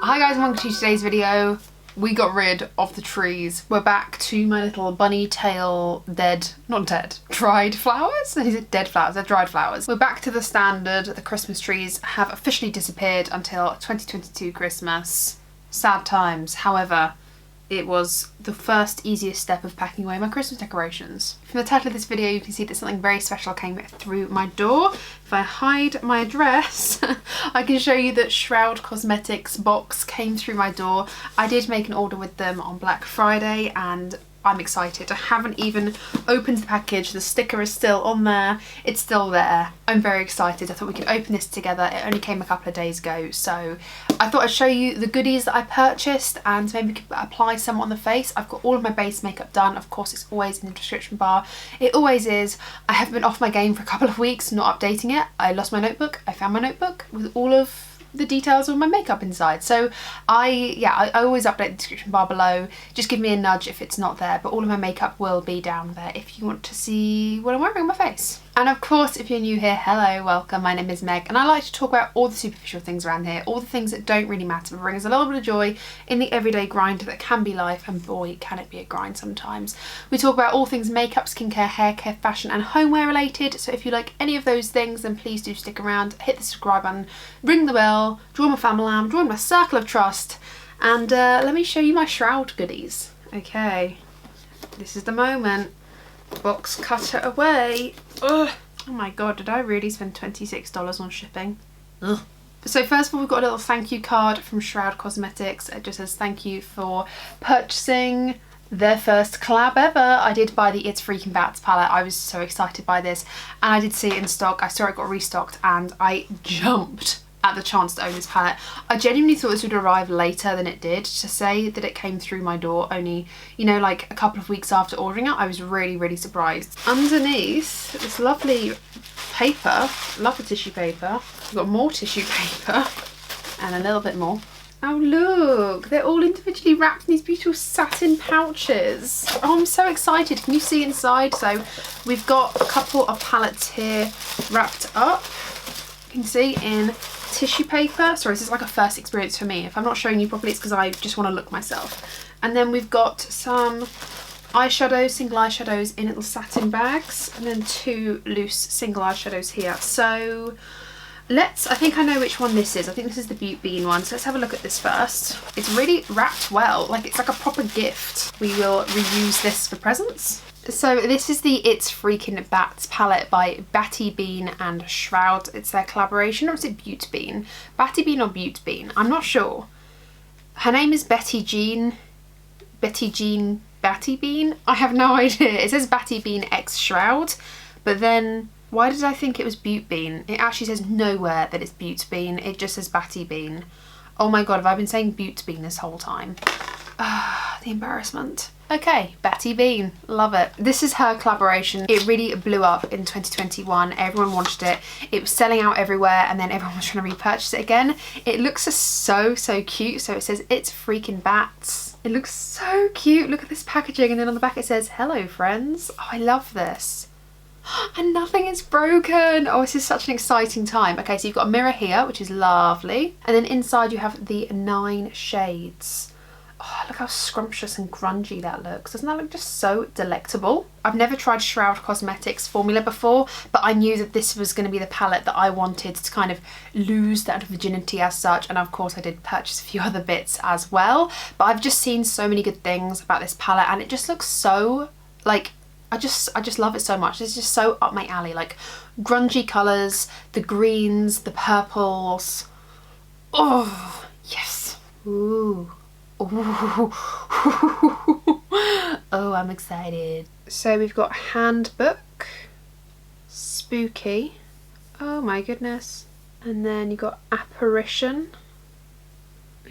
Hi guys, and welcome to today's video. We got rid of the trees. We're back to my little bunny tail dried flowers? Is it dead flowers? They're dried flowers. We're back to the standard. The Christmas trees have officially disappeared until 2022 Christmas. Sad times. However, it was the first easiest step of packing away my Christmas decorations. From the title of this video you can see that something very special came through my door. If I hide my address, I can show you that Shroud Cosmetics box came through my door. I did make an order with them on Black Friday and I'm excited. I haven't even opened the package. The sticker is still on there. It's still there. I'm very excited. I thought we could open this together. It only came a couple of days ago, so I thought I'd show you the goodies that I purchased and maybe we could apply some on the face. I've got all of my base makeup done. Of course, it's always in the description bar. It always is. I have been off my game for a couple of weeks, not updating it. I lost my notebook. I found my notebook with all of the details of my makeup inside, so I always update the description bar below. Just give me a nudge if it's not there, but all of my makeup will be down there if you want to see what I'm wearing on my face. And of course, if you're new here, hello, welcome. My name is Meg and I like to talk about all the superficial things around here, all the things that don't really matter but bring us a little bit of joy in the everyday grind that can be life, and boy can it be a grind sometimes. We talk about all things makeup, skincare, hair care, fashion and homeware related, so if you like any of those things then please do stick around, hit the subscribe button, ring the bell, join my family, join my circle of trust, and let me show you my Shroud goodies. Okay, this is the moment. Box cutter away. Ugh. Oh my god, did I really spend $26 on shipping? Ugh. So first of all, we've got a little thank you card from Shroud Cosmetics. It just says thank you for purchasing their first collab ever. I did buy the It's Freaking Bats palette. I was so excited by this and I did see it in stock. I saw it got restocked and I jumped at the chance to own this palette. I genuinely thought this would arrive later than it did. To say that it came through my door only, you know, like a couple of weeks after ordering it, I was really surprised. Underneath this lovely paper, love the tissue paper. We've got more tissue paper and a little bit more. Oh look, they're all individually wrapped in these beautiful satin pouches. Oh, I'm so excited. Can you see inside? So we've got a couple of palettes here wrapped up. You can see in tissue paper. Sorry, this is like a first experience for me. If I'm not showing you properly, it's because I just want to look myself. And then we've got some eyeshadows, single eyeshadows in little satin bags, and then two loose single eyeshadows here. So I think I know which one this is. I think this is the Batty Bean one. So let's have a look at this first. It's really wrapped well, like it's like a proper gift. We will reuse this for presents. So this is the It's Freaking Bats palette by Batty Bean and Shroud. It's their collaboration, or is it Batty Bean? Batty Bean or Batty Bean? I'm not sure. Her name is Batty Bean. I have no idea. It says Batty Bean X Shroud, but then why did I think it was Batty Bean? It actually says nowhere that it's Batty Bean. It just says Batty Bean. Oh my god, have I been saying Batty Bean this whole time? The embarrassment. Okay, Batty Bean, love it. This is her collaboration. It really blew up in 2021. Everyone wanted it. It was selling out everywhere and then everyone was trying to repurchase it again. It looks so cute. So it says It's Freaking Bats. It looks so cute. Look at this packaging, and then on the back it says hello friends. Oh, I love this. And nothing is broken. Oh, this is such an exciting time. Okay, so you've got a mirror here, which is lovely. And then inside you have the 9 shades. Oh, look how scrumptious and grungy that looks. Doesn't that look just so delectable? I've never tried Shroud Cosmetics formula before, but I knew that this was going to be the palette that I wanted to kind of lose that virginity as such. And of course I did purchase a few other bits as well, but I've just seen so many good things about this palette and it just looks so like, I just love it so much. It's just so up my alley, like grungy colours, the greens, the purples. Oh, yes. Ooh. Ooh. Oh, I'm excited. So we've got Handbook, Spooky, oh my goodness, and then you've got Apparition.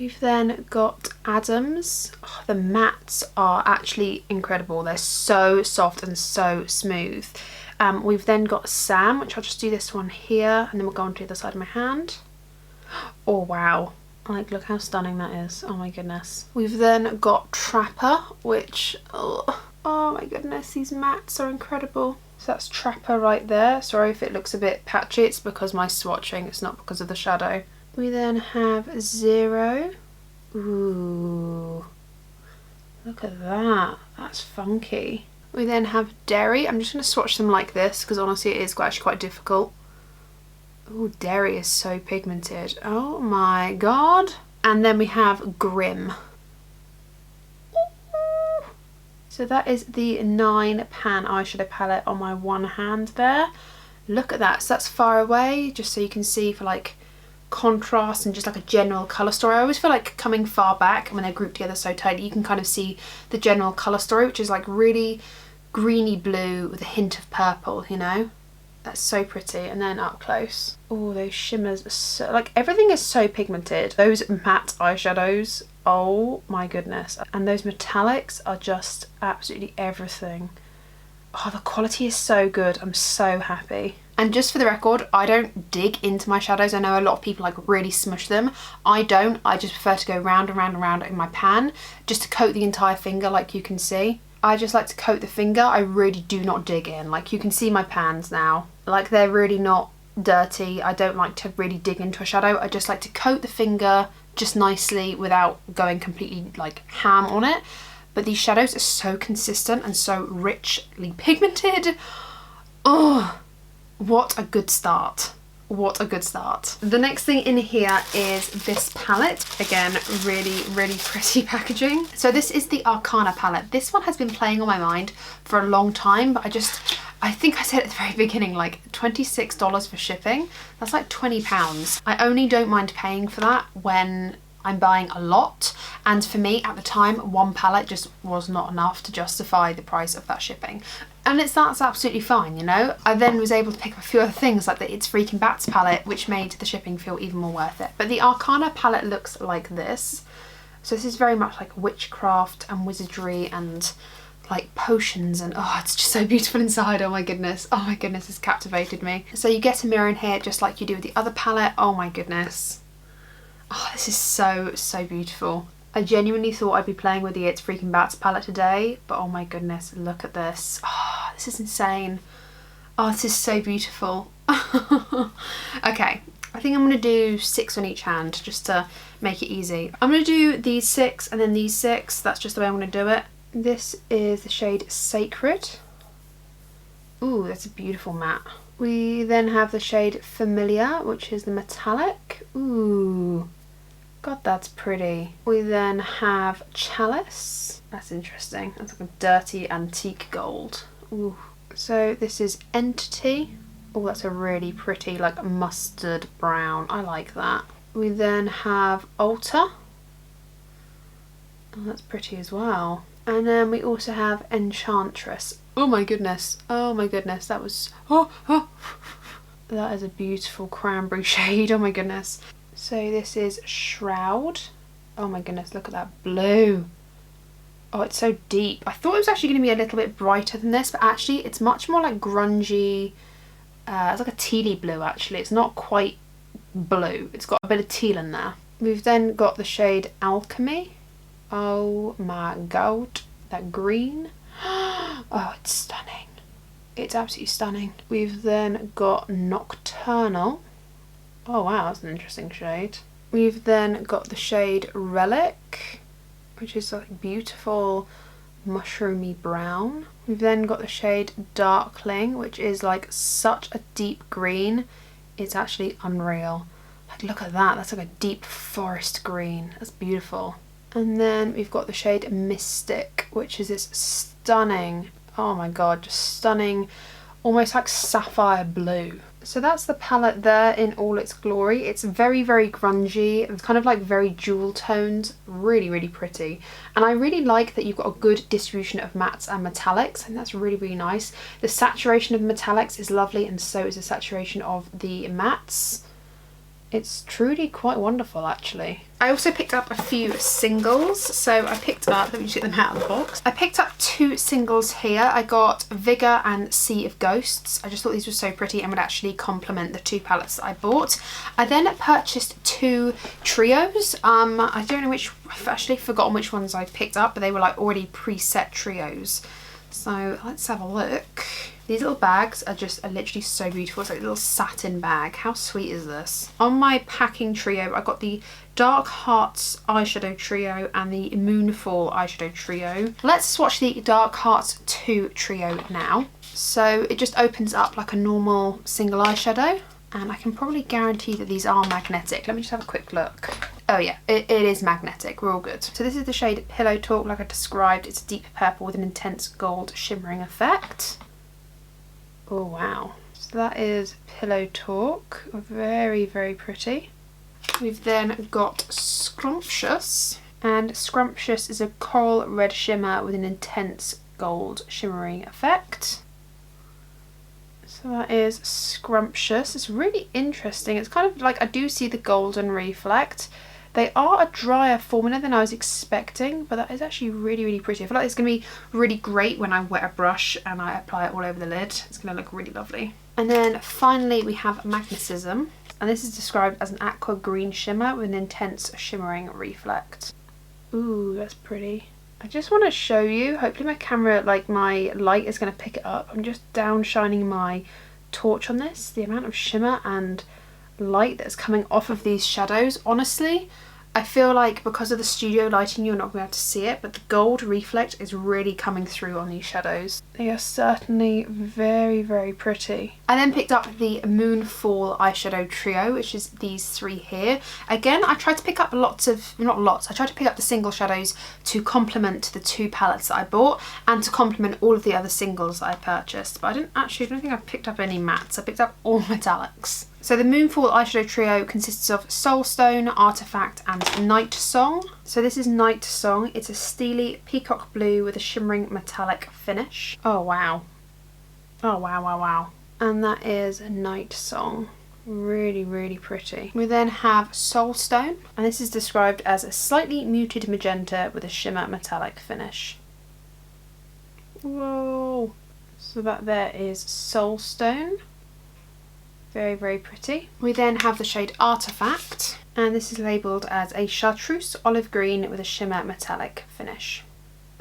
We've then got Adams. Oh, the mattes are actually incredible. They're so soft and so smooth. We've then got Sam, which I'll just do this one here and then we'll go on to the other side of my hand. Oh wow. Like, look how stunning that is. Oh my goodness. We've then got Trapper, which, oh my goodness, these mattes are incredible. So that's Trapper right there. Sorry if it looks a bit patchy, it's because my swatching, it's not because of the shadow. We then have Zero, Ooh, look at that. That's funky. We then have Dairy. I'm just going to swatch them like this because honestly it is actually quite difficult. Oh, Dairy is so pigmented. Oh my god. And then we have Grim. So that is the 9 pan eyeshadow palette on my one hand there. Look at that. So that's far away, just so you can see for like contrast and just like a general colour story. I always feel like coming far back when they're grouped together so tightly, you can kind of see the general colour story, which is like really greeny blue with a hint of purple, you know? That's so pretty. And then up close. Oh, those shimmers are so, like everything is so pigmented. Those matte eyeshadows, oh my goodness. And those metallics are just absolutely everything. Oh, the quality is so good. I'm so happy. And just for the record, I don't dig into my shadows. I know a lot of people like really smush them. I don't. I just prefer to go round and round and round in my pan just to coat the entire finger, like you can see. I just like to coat the finger. I really do not dig in. Like you can see my pans now. Like they're really not dirty. I don't like to really dig into a shadow. I just like to coat the finger just nicely without going completely like ham on it. But these shadows are so consistent and so richly pigmented. Oh, what a good start. What a good start. The next thing in here is this palette. Again, really, really pretty packaging. So this is the Arcana palette. This one has been playing on my mind for a long time, but I think I said at the very beginning, like $26 for shipping. That's like £20. I only don't mind paying for that when I'm buying a lot, and for me at the time one palette just was not enough to justify the price of that shipping, and that's absolutely fine, you know. I then was able to pick up a few other things like the It's Freaking Bats palette, which made the shipping feel even more worth it. But the Arcana palette looks like this. So this is very much like witchcraft and wizardry and like potions, and oh, it's just so beautiful inside. Oh my goodness, it's captivated me. So you get a mirror in here just like you do with the other palette. Oh my goodness. Oh, this is so, so beautiful. I genuinely thought I'd be playing with the It's Freaking Bats palette today, but oh my goodness, look at this. Oh, this is insane. Oh, this is so beautiful. Okay, I think I'm going to do 6 on each hand just to make it easy. I'm going to do these 6 and then these 6. That's just the way I'm going to do it. This is the shade Sacred. Ooh, that's a beautiful matte. We then have the shade Familiar, which is the metallic. Ooh. God, that's pretty. We then have Chalice. That's interesting. That's like a dirty antique gold. Ooh. So this is Entity. Oh, that's a really pretty like mustard brown. I like that. We then have Altar. Oh, that's pretty as well. And then we also have Enchantress. Oh my goodness. Oh my goodness. That was... Oh. That is a beautiful cranberry shade. Oh my goodness. So this is Shroud. Oh my goodness, look at that blue. Oh, it's so deep. I thought it was actually going to be a little bit brighter than this, but actually it's much more like grungy. It's like a tealy blue actually. It's not quite blue. It's got a bit of teal in there. We've then got the shade Alchemy. Oh my god, that green. Oh, it's stunning. It's absolutely stunning. We've then got Nocturnal. Oh wow, that's an interesting shade. We've then got the shade Relic, which is like beautiful mushroomy brown. We've then got the shade Darkling, which is like such a deep green. It's actually unreal. Like look at that, that's like a deep forest green. That's beautiful. And then we've got the shade Mystic, which is this stunning, oh my god, just stunning, almost like sapphire blue. So that's the palette there in all its glory. It's very, very grungy. It's kind of like very jewel toned, really, really pretty. And I really like that you've got a good distribution of mattes and metallics, and that's really, really nice. The saturation of metallics is lovely, and so is the saturation of the mattes. It's truly quite wonderful actually. I also picked up a few singles. So I picked up, let me just get them out of the box. I picked up 2 singles here. I got Vigor and Sea of Ghosts. I just thought these were so pretty and would actually complement the 2 palettes that I bought. I then purchased 2 trios. I don't know which, I've actually forgotten which ones I picked up, but they were like already preset trios. So let's have a look. These little bags are literally so beautiful. It's like a little satin bag. How sweet is this? On my packing trio, I got the Dark Hearts eyeshadow trio and the Moonfall eyeshadow trio. Let's swatch the Dark Hearts 2 trio now. So it just opens up like a normal single eyeshadow, and I can probably guarantee that these are magnetic. Let me just have a quick look. Oh yeah, it is magnetic. We're all good. So this is the shade Pillow Talk, like I described. It's a deep purple with an intense gold shimmering effect. Oh wow. So that is Pillow Talk. Very, very pretty. We've then got Scrumptious. And Scrumptious is a coral red shimmer with an intense gold shimmering effect. So that is Scrumptious. It's really interesting. It's kind of like, I do see the golden reflect. They are a drier formula than I was expecting, but that is actually really, really pretty. I feel like it's going to be really great when I wet a brush and I apply it all over the lid. It's going to look really lovely. And then finally we have Magnetism, and this is described as an aqua green shimmer with an intense shimmering reflect. Ooh, that's pretty. I just want to show you, hopefully my camera, like my light is going to pick it up. I'm just down shining my torch on this. The amount of shimmer and light that's coming off of these shadows, honestly, I feel like because of the studio lighting you're not going to be able to see it, but the gold reflect is really coming through on these shadows. They are certainly very, very pretty. I then picked up the Moonfall eyeshadow trio, which is these three here. Again, I tried to pick up I tried to pick up the single shadows to complement the two palettes that I bought and to complement all of the other singles that I purchased, but I don't think I picked up any mattes. I picked up all metallics. So the Moonfall eyeshadow trio consists of Soulstone, Artifact and Night Song. So this is Night Song. It's a steely peacock blue with a shimmering metallic finish. Oh wow. Oh wow, wow, wow. And that is Night Song. Really, really pretty. We then have Soulstone, and this is described as a slightly muted magenta with a shimmer metallic finish. Whoa. So that there is Soulstone. Very, very pretty. We then have the shade Artifact, and this is labelled as a chartreuse olive green with a shimmer metallic finish.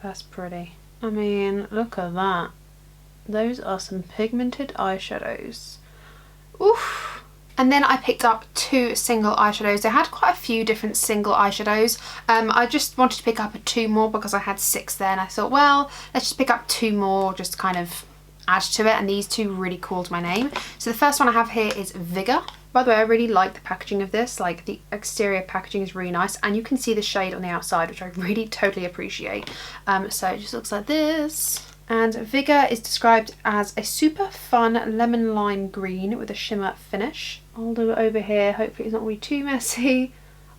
That's pretty. I mean, look at that. Those are some pigmented eyeshadows. Oof. And then I picked up two single eyeshadows. I had quite a few different single eyeshadows. I just wanted to pick up two more because I had 6 there, and I thought, well, let's just pick up 2 more, just to kind of add to it, and these two really called my name. So the first one I have here is Vigor. By the way, I really like the packaging of this. Like, the exterior packaging is really nice, and you can see the shade on the outside, which I really totally appreciate. So it just looks like this. And Vigor is described as a super fun lemon lime green with a shimmer finish. I'll do it over here. Hopefully it's not really too messy.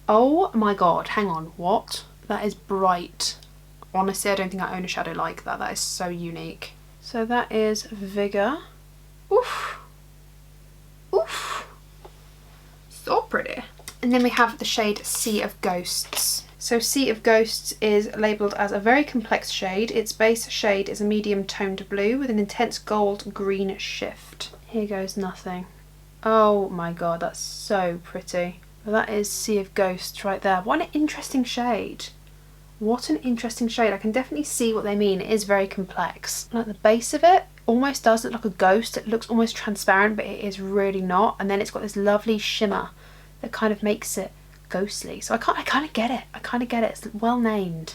Oh my god, hang on, what? That is bright. Honestly, I don't think I own a shadow like that. That is so unique. So that is Vigor. Oof. Oof. So pretty. And then we have the shade Sea of Ghosts. So Sea of Ghosts is labelled as a very complex shade. Its base shade is a medium toned blue with an intense gold green shift. Here goes nothing. Oh my god, that's so pretty. Well, that is Sea of Ghosts right there. What an interesting shade. What an interesting shade. I can definitely see what they mean. It is very complex. Like, the base of it almost does look like a ghost. It looks almost transparent, but it is really not. And then it's got this lovely shimmer that kind of makes it ghostly. So I kind of get it. I kind of get it. It's well named.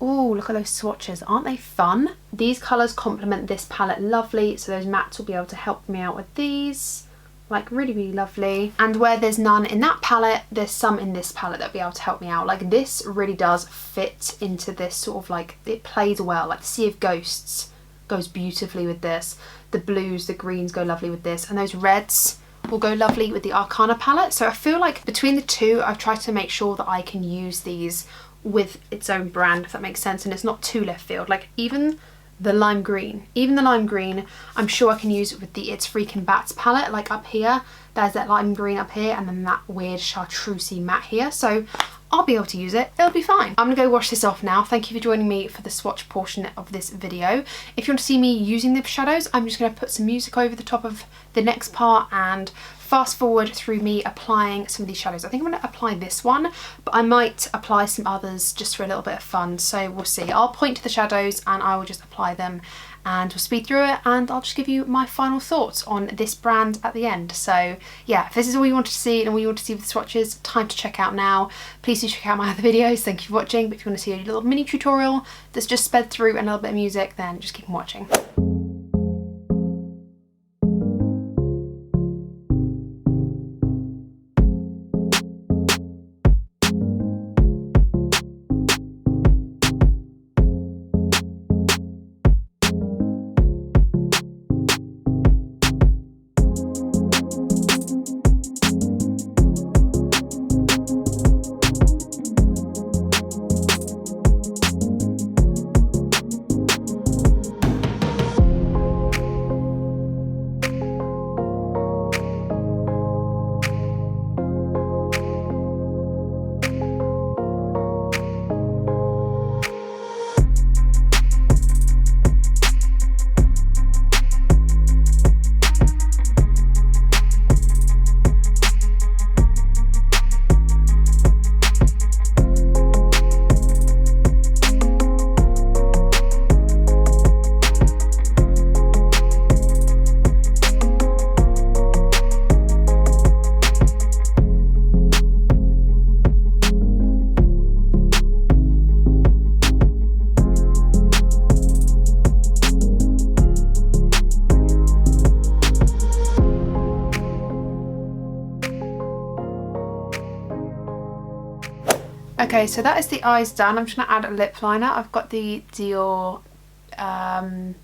Ooh, look at those swatches. Aren't they fun? These colours complement this palette lovely. So those mattes will be able to help me out with these. Like, really, really lovely. And where there's none in that palette, there's some in this palette that'll be able to help me out. Like, this really does fit into this sort of, like, it plays well. Like, the Sea of Ghosts goes beautifully with this. The blues, the greens go lovely with this. And those reds will go lovely with the Arcana palette. So I feel like between the two, I've tried to make sure that I can use these with its own brand, if that makes sense. And it's not too left field. Like, even the lime green, I'm sure I can use it with the It's Freaking Bats palette. Like, up here, there's that lime green up here, and then that weird chartreusey matte here. So I'll be able to use it. It'll be fine. I'm gonna go wash this off now. Thank you for joining me for the swatch portion of this video. If you want to see me using the shadows, I'm just gonna put some music over the top of the next part and fast forward through me applying some of these shadows. I think I'm going to apply this one, but I might apply some others just for a little bit of fun, so we'll see. I'll point to the shadows and I will just apply them and we'll speed through it, and I'll just give you my final thoughts on this brand at the end. So yeah, if this is all you wanted to see and all you want to see with the swatches, time to check out now. Please do check out my other videos. Thank you for watching. But if you want to see a little mini tutorial that's just sped through and a little bit of music, then just keep on watching. Okay, so that is the eyes done. I'm just going to add a lip liner. I've got the Dior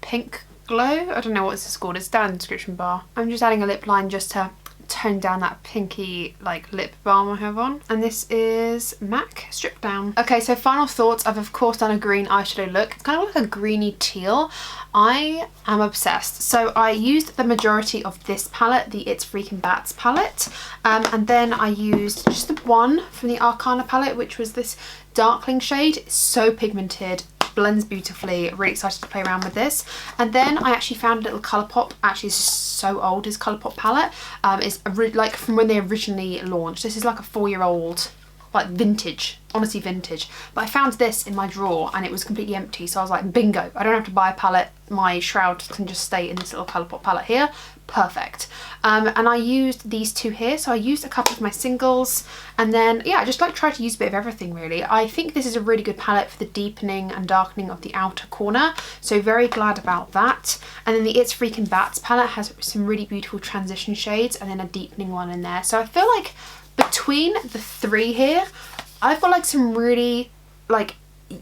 Pink Glow. I don't know what this is called. It's down in the description bar. I'm just adding a lip line just to tone down that pinky like lip balm I have on. And this is MAC Strip Down. Okay, so final thoughts. I've of course done a green eyeshadow look. It's kind of like a greeny teal. I am obsessed. So I used the majority of this palette, the It's Freaking Bats palette, and then I used just the one from the Arcana palette, which was this darkling shade. It's so pigmented, blends beautifully. Really excited to play around with this. And then I actually found a little Colourpop. Actually, it's so old, this Colourpop palette. It's like from when they originally launched. This is like a 4-year-old, like vintage, honestly vintage. But I found this in my drawer and it was completely empty, so I was like, bingo, I don't have to buy a palette. My Shroud can just stay in this little Colourpop palette here. Perfect. And I used these two here. So I used a couple of my singles, and then yeah, I just like try to use a bit of everything really. I think this is a really good palette for the deepening and darkening of the outer corner, so very glad about that. And then the It's Freaking Bats palette has some really beautiful transition shades and then a deepening one in there. So I feel like between the three here, I've got like some really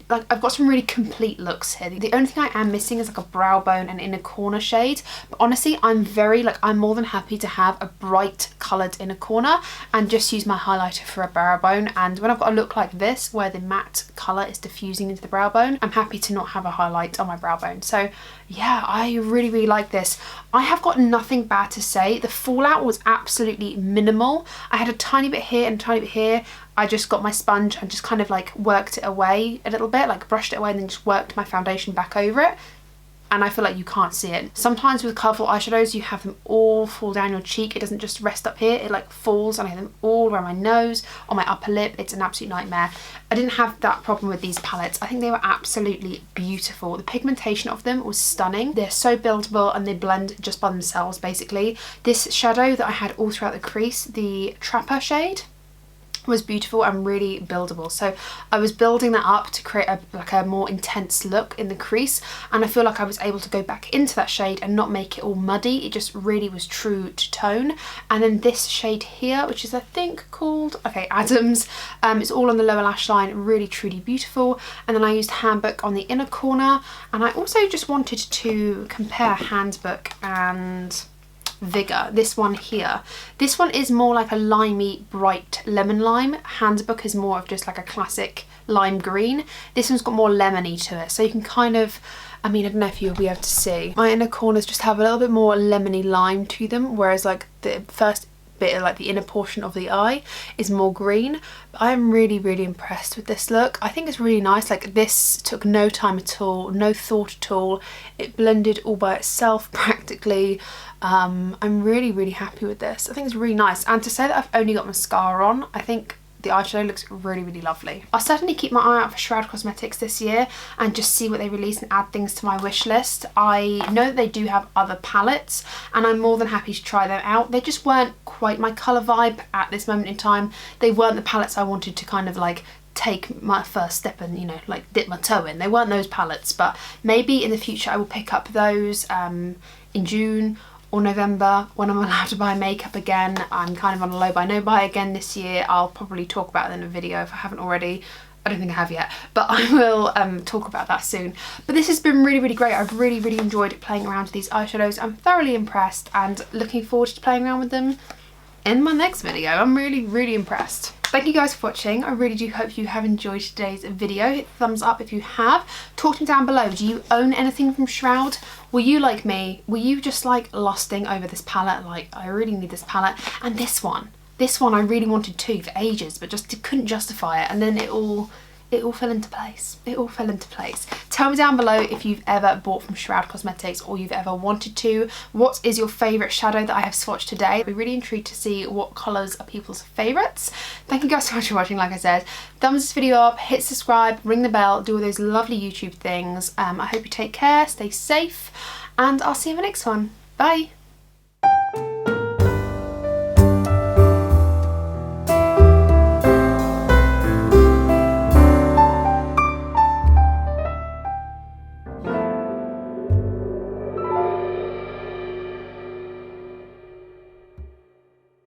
I've got some really complete looks here. The only thing I am missing is like a brow bone and inner corner shade, but honestly I'm more than happy to have a bright coloured inner corner and just use my highlighter for a brow bone. And when I've got a look like this where the matte colour is diffusing into the brow bone, I'm happy to not have a highlight on my brow bone. So yeah, I really like this. I have got nothing bad to say. The fallout was absolutely minimal. I had a tiny bit here and a tiny bit here. I just got my sponge and just kind of like worked it away a little bit, like brushed it away and then just worked my foundation back over it. And I feel like you can't see it. Sometimes with colourful eyeshadows, you have them all fall down your cheek. It doesn't just rest up here, it like falls, and I have them all around my nose, on my upper lip. It's an absolute nightmare. I didn't have that problem with these palettes. I think they were absolutely beautiful. The pigmentation of them was stunning. They're so buildable and they blend just by themselves basically. This shadow that I had all throughout the crease, the Trapper shade, was beautiful and really buildable. So I was building that up to create a more intense look in the crease, and I feel like I was able to go back into that shade and not make it all muddy. It just really was true to tone. And then this shade here, which is I think called Adams, it's all on the lower lash line, really truly beautiful. And then I used Handbook on the inner corner, and I also just wanted to compare Handbook and Vigor, this one here. This one is more like a limey bright lemon lime. Handbook is more of just like a classic lime green. This one's got more lemony to it, so you can kind of, I mean, I don't know if you'll be able to see, my inner corners just have a little bit more lemony lime to them, whereas like the first bit of like the inner portion of the eye is more green. But I'm really, really impressed with this look. I think it's really nice. Like, this took no time at all, no thought at all. It blended all by itself practically. I'm really, really happy with this. I think it's really nice. And to say that I've only got mascara on, I think the eyeshadow looks really, really lovely. I'll certainly keep my eye out for Shroud Cosmetics this year and just see what they release and add things to my wish list. I know that they do have other palettes and I'm more than happy to try them out. They just weren't quite my colour vibe at this moment in time. They weren't the palettes I wanted to kind of like take my first step and, you know, like dip my toe in. They weren't those palettes, but maybe in the future I will pick up those in June or November when I'm allowed to buy makeup again. I'm kind of on a low buy no buy again this year. I'll probably talk about it in a video if I haven't already. I don't think I have yet, but I will talk about that soon. But this has been really, really great. I've really, really enjoyed playing around with these eyeshadows. I'm thoroughly impressed and looking forward to playing around with them in my next video. I'm really, really impressed. Thank you guys for watching. I really do hope you have enjoyed today's video. Hit the thumbs up if you have. Talk to me down below. Do you own anything from Shroud? Were you like me? Were you just like lusting over this palette? Like, I really need this palette. And this one I really wanted too for ages, but just couldn't justify it. And then it all fell into place. It all fell into place. Tell me down below if you've ever bought from Shroud Cosmetics or you've ever wanted to. What is your favourite shadow that I have swatched today? I'd be really intrigued to see what colours are people's favourites. Thank you guys so much for watching. Like I said, thumbs this video up, hit subscribe, ring the bell, do all those lovely YouTube things. I hope you take care, stay safe, and I'll see you in the next one. Bye.